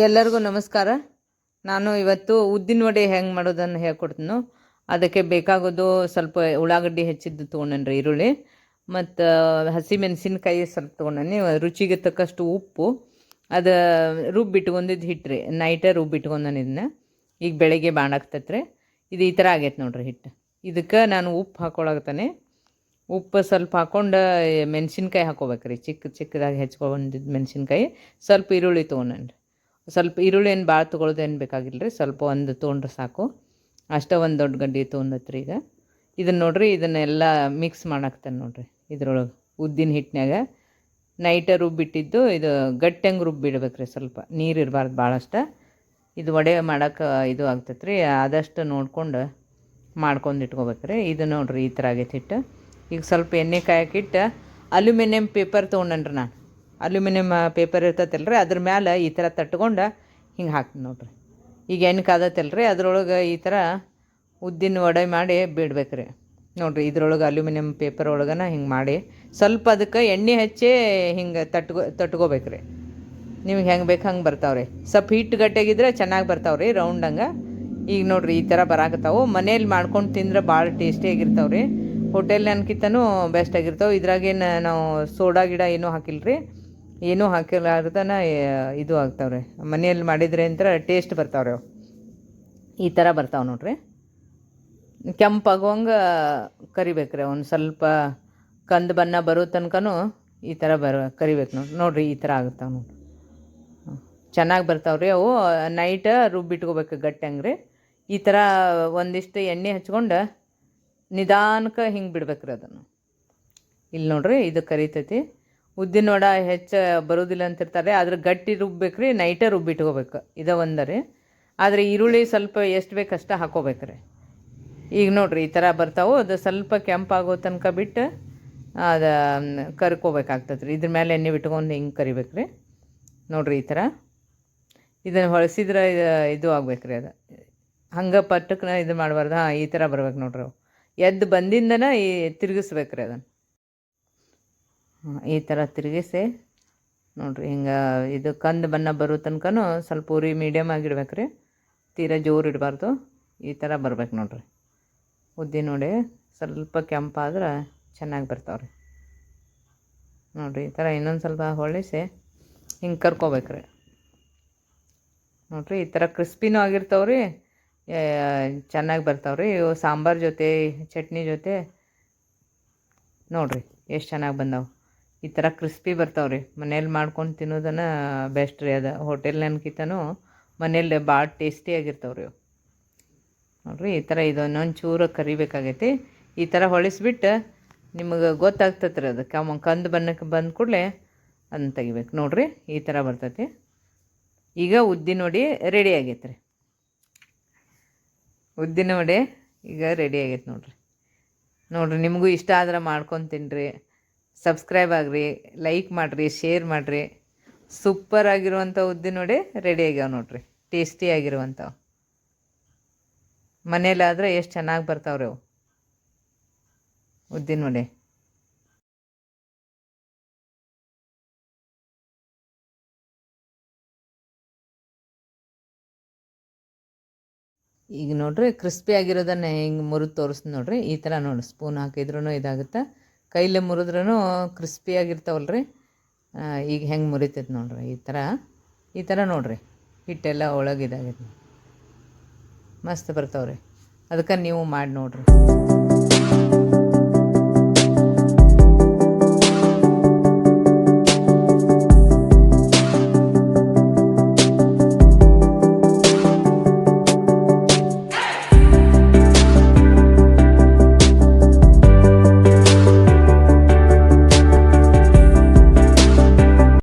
ಎಲ್ಲರಿಗೂ ನಮಸ್ಕಾರ. ನಾನು ಇವತ್ತು ಉದ್ದಿನ ವಡೆ ಹೆಂಗೆ ಮಾಡೋದನ್ನು ಹೇಳ್ಕೊಡ್ತೀನಿ. ಅದಕ್ಕೆ ಬೇಕಾಗೋದು ಸ್ವಲ್ಪ ಉಳ್ಳಾಗಡ್ಡಿ ಹೆಚ್ಚಿದ್ದು ತೊಗೊಂಡ್ರಿ, ಈರುಳ್ಳಿ ಮತ್ತು ಹಸಿಮೆಣಸಿನ್ಕಾಯಿ ಸ್ವಲ್ಪ ತೊಗೊಂಡನಿ, ರುಚಿಗೆ ತಕ್ಕಷ್ಟು ಉಪ್ಪು, ಅದು ರುಬ್ಬಿಟ್ಕೊಂಡಿದ್ದು ಹಿಟ್ರಿ, ನೈಟೇ ರುಬ್ಬಿಟ್ಕೊಂಡನಿ. ಇದನ್ನ ಈಗ ಬೆಳಗ್ಗೆ ಬಾಣಾಕ್ತತ್ರಿ. ಇದು ಈ ಥರ ಆಗೈತೆ ನೋಡ್ರಿ ಹಿಟ್ಟು. ಇದಕ್ಕೆ ನಾನು ಉಪ್ಪು ಹಾಕ್ಕೊಳಗ್ತಾನೆ. ಉಪ್ಪು ಸ್ವಲ್ಪ ಹಾಕ್ಕೊಂಡು ಮೆಣಸಿನ್ಕಾಯಿ ಹಾಕ್ಕೋಬೇಕ್ರಿ, ಚಿಕ್ಕದಾಗಿ ಹೆಚ್ಕೊಂಡಿದ್ದು ಮೆಣಸಿನ್ಕಾಯಿ. ಸ್ವಲ್ಪ ಈರುಳ್ಳಿ ತೊಗೊಂಡ್ರಿ, ಸ್ವಲ್ಪ ಈರುಳ್ಳಿ ಏನು ಭಾಳ ತೊಗೊಳೋದೇನು ಬೇಕಾಗಿಲ್ಲ ರೀ, ಸ್ವಲ್ಪ ಒಂದು ತೊಗೊಂಡ್ರೆ ಸಾಕು. ಅಷ್ಟೇ ಒಂದು ದೊಡ್ಡ ಗಡ್ಡೆ ತೊಗೊಂಡತ್ರಿ. ಈಗ ಇದನ್ನು ನೋಡಿರಿ, ಇದನ್ನೆಲ್ಲ ಮಿಕ್ಸ್ ಮಾಡಾಕ್ತಾನೆ ನೋಡಿರಿ. ಇದ್ರೊಳಗೆ ಉದ್ದಿನ ಹಿಟ್ಟಿನಾಗ ನೈಟ ರುಬ್ಬಿಟ್ಟಿದ್ದು ಇದು ಗಟ್ಟಂಗೆ ರುಬ್ಬಿಡ್ಬೇಕ್ರಿ, ಸ್ವಲ್ಪ ನೀರು ಇರಬಾರ್ದು ಭಾಳಷ್ಟು. ಇದು ವಡೆ ಮಾಡೋಕೆ ಇದು ಆಗ್ತೈತೆ ರೀ, ಆದಷ್ಟು ನೋಡ್ಕೊಂಡು ಮಾಡ್ಕೊಂಡು ಇಟ್ಕೋಬೇಕ್ರಿ. ಇದು ನೋಡಿರಿ ಈ ಥರ ಆಗೈತೆ ಹಿಟ್ಟು. ಈಗ ಸ್ವಲ್ಪ ಎಣ್ಣೆ ಕಾಯಕ್ಕಿಟ್ಟು ಅಲ್ಯೂಮಿನಿಯಂ ಪೇಪರ್ ತೊಗೊಂಡ್ರಿ ನಾನು. ಅಲ್ಯೂಮಿನಿಯಂ ಪೇಪರ್ ಇರ್ತೈತಲ್ರಿ, ಅದ್ರ ಮ್ಯಾಲೆ ಈ ಥರ ತಟ್ಕೊಂಡು ಹಿಂಗೆ ಹಾಕ್ತೀನಿ ನೋಡಿರಿ. ಈಗ ಎಣ್ಣೆ ಕಾದತ್ತಲ್ರಿ, ಅದ್ರೊಳಗೆ ಈ ಥರ ಉದ್ದಿನ ವಡೆ ಮಾಡಿ ಬಿಡ್ಬೇಕ್ರಿ ನೋಡಿರಿ. ಇದ್ರೊಳಗೆ ಅಲ್ಯೂಮಿನಿಯಂ ಪೇಪರ್ ಒಳಗನ ಹಿಂಗೆ ಮಾಡಿ ಸ್ವಲ್ಪ ಅದಕ್ಕೆ ಎಣ್ಣೆ ಹಚ್ಚಿ ಹಿಂಗೆ ತಟ್ಕೋಬೇಕ್ರಿ. ನಿಮ್ಗೆ ಹೆಂಗೆ ಬೇಕು ಹಂಗೆ ಬರ್ತಾವ್ರಿ. ಸ್ವಲ್ಪ ಹಿಟ್ಟು ಗಟ್ಟಿಯಾಗಿದ್ರೆ ಚೆನ್ನಾಗಿ ಬರ್ತಾವ್ರಿ ರೌಂಡಂಗೆ. ಈಗ ನೋಡಿರಿ ಈ ಥರ ಬರಾಕತ್ತಾವು. ಮನೇಲಿ ಮಾಡ್ಕೊಂಡು ತಿಂದ್ರೆ ಭಾಳ ಟೇಸ್ಟಿಯಾಗಿರ್ತಾವ್ರಿ. ಹೋಟೆಲ್ನನ್ಕಿಂತನೂ ಬೆಸ್ಟ್ ಆಗಿರ್ತಾವೆ. ಇದ್ರಾಗೇನು ನಾವು ಸೋಡಾ ಗಿಡ ಏನೂ ಹಾಕಿಲ್ರಿ, ಏನೂ ಹಾಕಿಲ್ಲಾರ್ದನ ಇದು ಆಗ್ತಾವ್ರಿ. ಮನೆಯಲ್ಲಿ ಮಾಡಿದ್ರೆ ಅಂತ ಟೇಸ್ಟ್ ಬರ್ತಾವ್ರಿ ಅವು. ಈ ಥರ ಬರ್ತಾವೆ ನೋಡ್ರಿ. ಕೆಂಪಾಗುವಂಗೆ ಕರಿಬೇಕ್ರಿ, ಒಂದು ಸ್ವಲ್ಪ ಕಂದು ಬಣ್ಣ ಬರೋ ತನಕನೂ ಈ ಥರ ಕರಿಬೇಕು ನೋಡ್ರಿ. ಈ ಥರ ಆಗುತ್ತಾವೆ ನೋಡ್ರಿ, ಚೆನ್ನಾಗಿ ಬರ್ತಾವ್ರಿ ಅವು. ನೈಟ್ ರುಬ್ಬಿಟ್ಕೋಬೇಕು ಗಟ್ಟಂಗೆ ರೀ. ಈ ಥರ ಒಂದಿಷ್ಟು ಎಣ್ಣೆ ಹಚ್ಕೊಂಡು ನಿಧಾನಕ್ಕೆ ಹಿಂಗೆ ಬಿಡ್ಬೇಕ್ರಿ ಅದನ್ನು. ಇಲ್ಲಿ ನೋಡ್ರಿ ಇದು ಕರಿತೈತಿ. ಉದ್ದಿನ ವಡೆ ಹೆಚ್ಚು ಬರೋದಿಲ್ಲ ಅಂತಿರ್ತಾರೆ, ಆದ್ರೆ ಗಟ್ಟಿ ರುಬ್ಬೇಕ್ರಿ, ನೈಟೇ ರುಬ್ಬಿಟ್ಕೋಬೇಕು. ಇದು ಒಂದರಿ. ಆದರೆ ಈರುಳ್ಳಿ ಸ್ವಲ್ಪ ಎಷ್ಟು ಬೇಕು ಅಷ್ಟು ಹಾಕೋಬೇಕ್ರಿ. ಈಗ ನೋಡ್ರಿ ಈ ಥರ ಬರ್ತಾವೆ. ಅದು ಸ್ವಲ್ಪ ಕೆಂಪಾಗೋ ತನಕ ಬಿಟ್ಟು ಅದು ಕರ್ಕೋಬೇಕಾಗ್ತದೆ ರೀ. ಇದ್ರ ಮೇಲೆ ಎಣ್ಣೆ ಬಿಟ್ಕೊಂಡು ಹಿಂಗೆ ಕರಿಬೇಕ್ರಿ ನೋಡ್ರಿ. ಈ ಥರ ಇದನ್ನು ಹೊಳಸಿದ್ರೆ ಇದು ಆಗ್ಬೇಕ್ರಿ. ಅದು ಹಂಗೆ ಪಟ್ಟಕ್ಕೆ ಇದು ಮಾಡಬಾರ್ದು. ಹಾಂ, ಈ ಥರ ಬರ್ಬೇಕು ನೋಡ್ರಿ. ಎದ್ದು ಬಂದಿಂದನೇ ತಿರುಗಿಸ್ಬೇಕ್ರಿ ಅದನ್ನು. ಈ ಥರ ತಿರುಗಿಸಿ ನೋಡಿರಿ ಹಿಂಗೆ ಇದು ಕಂದು ಬಣ್ಣ ಬರೋ ತನಕನೂ ಸ್ವಲ್ಪ ಉರಿ ಮೀಡಿಯಮ್ ಆಗಿಡ್ಬೇಕ್ರಿ, ತೀರಾ ಜೋರು ಇಡಬಾರ್ದು. ಈ ಥರ ಬರ್ಬೇಕು ನೋಡಿರಿ. ಉದ್ದಿನ ವಡೆ ಸ್ವಲ್ಪ ಕೆಂಪಾದ್ರೆ ಚೆನ್ನಾಗಿ ಬರ್ತಾವ್ರಿ ನೋಡಿರಿ. ಈ ಥರ ಇನ್ನೊಂದು ಸ್ವಲ್ಪ ಹೊಳಿಸಿ ಹಿಂಗೆ ಕರ್ಕೋಬೇಕ್ರಿ ನೋಡಿರಿ. ಈ ಥರ ಕ್ರಿಸ್ಪಿನೂ ಆಗಿರ್ತಾವ್ರಿ, ಚೆನ್ನಾಗಿ ಬರ್ತಾವ್ರಿ. ಇವು ಸಾಂಬಾರು ಜೊತೆ ಚಟ್ನಿ ಜೊತೆ ನೋಡಿರಿ ಎಷ್ಟು ಚೆನ್ನಾಗಿ ಬಂದಾವೆ. ಈ ಥರ ಕ್ರಿಸ್ಪಿ ಬರ್ತಾವ್ರಿ. ಮನೇಲಿ ಮಾಡ್ಕೊಂಡು ತಿನ್ನೋದನ್ನು ಬೆಸ್ಟ್ ರೀ. ಅದು ಹೋಟೆಲ್ನನ್ಕಿಂತನೂ ಮನೇಲಿ ಭಾಳ ಟೇಸ್ಟಿಯಾಗಿರ್ತಾವ್ರಿ ಅವು ನೋಡಿರಿ. ಈ ಥರ ಇದು ಇನ್ನೊಂದು ಚೂರು ಕರಿಬೇಕಾಗೈತಿ. ಈ ಥರ ಹೊಳಿಸ್ಬಿಟ್ಟು ನಿಮಗೆ ಗೊತ್ತಾಗ್ತೈತೆ ರೀ. ಅದು ಕಂದು ಬಣ್ಣಕ್ಕೆ ಬಂದ ಕೂಡಲೇ ಅದನ್ನು ತೆಗಿಬೇಕು ನೋಡಿರಿ. ಈ ಥರ ಬರ್ತೈತಿ. ಈಗ ಉದ್ದಿನ ವಡೆ ರೆಡಿ ಆಗೈತೆ ರೀ. ಉದ್ದಿನ ವಡೆ ಈಗ ರೆಡಿ ಆಗೈತೆ ನೋಡಿರಿ. ನಿಮಗೂ ಇಷ್ಟ ಆದ್ರೆ ಮಾಡ್ಕೊಂಡು ತಿನ್ನಿರಿ, ಸಬ್ಸ್ಕ್ರೈಬ್ ಆಗಿರಿ, ಲೈಕ್ ಮಾಡಿರಿ, ಶೇರ್ ಮಾಡಿರಿ. ಸೂಪರ್ ಆಗಿರುವಂಥ ಉದ್ದಿನ ವಡೆ ರೆಡಿ ಆಗ್ಯಾವ ನೋಡಿರಿ, ಟೇಸ್ಟಿಯಾಗಿರುವಂಥವು. ಮನೇಲಾದ್ರೆ ಎಷ್ಟು ಚೆನ್ನಾಗಿ ಬರ್ತಾವ್ರಿ ಅವು ಉದ್ದಿನ ವಡೆ. ಈಗ ನೋಡಿರಿ ಕ್ರಿಸ್ಪಿ ಆಗಿರೋದನ್ನು ಹಿಂಗೆ ಮುರಿದು ತೋರಿಸ್ತೀನಿ ನೋಡಿರಿ. ಈ ಥರ ನೋಡಿ, ಸ್ಪೂನ್ ಹಾಕಿದ್ರೂ ಇದಾಗುತ್ತೆ, ಕೈಲೇ ಮುರಿದ್ರೂ ಕ್ರಿಸ್ಪಿಯಾಗಿರ್ತಾವಲ್ಲ ರೀ. ಈಗ ಹೆಂಗೆ ಮುರಿತೈತೆ ನೋಡಿರಿ. ಈ ಥರ ನೋಡಿರಿ, ಹಿಟ್ಟೆಲ್ಲ ಒಳಗೆ ಇದಾಗೈತೆ, ಮಸ್ತ್ ಬರ್ತಾವ್ರಿ. ಅದಕ್ಕೆ ನೀವು ಮಾಡಿ ನೋಡಿರಿ.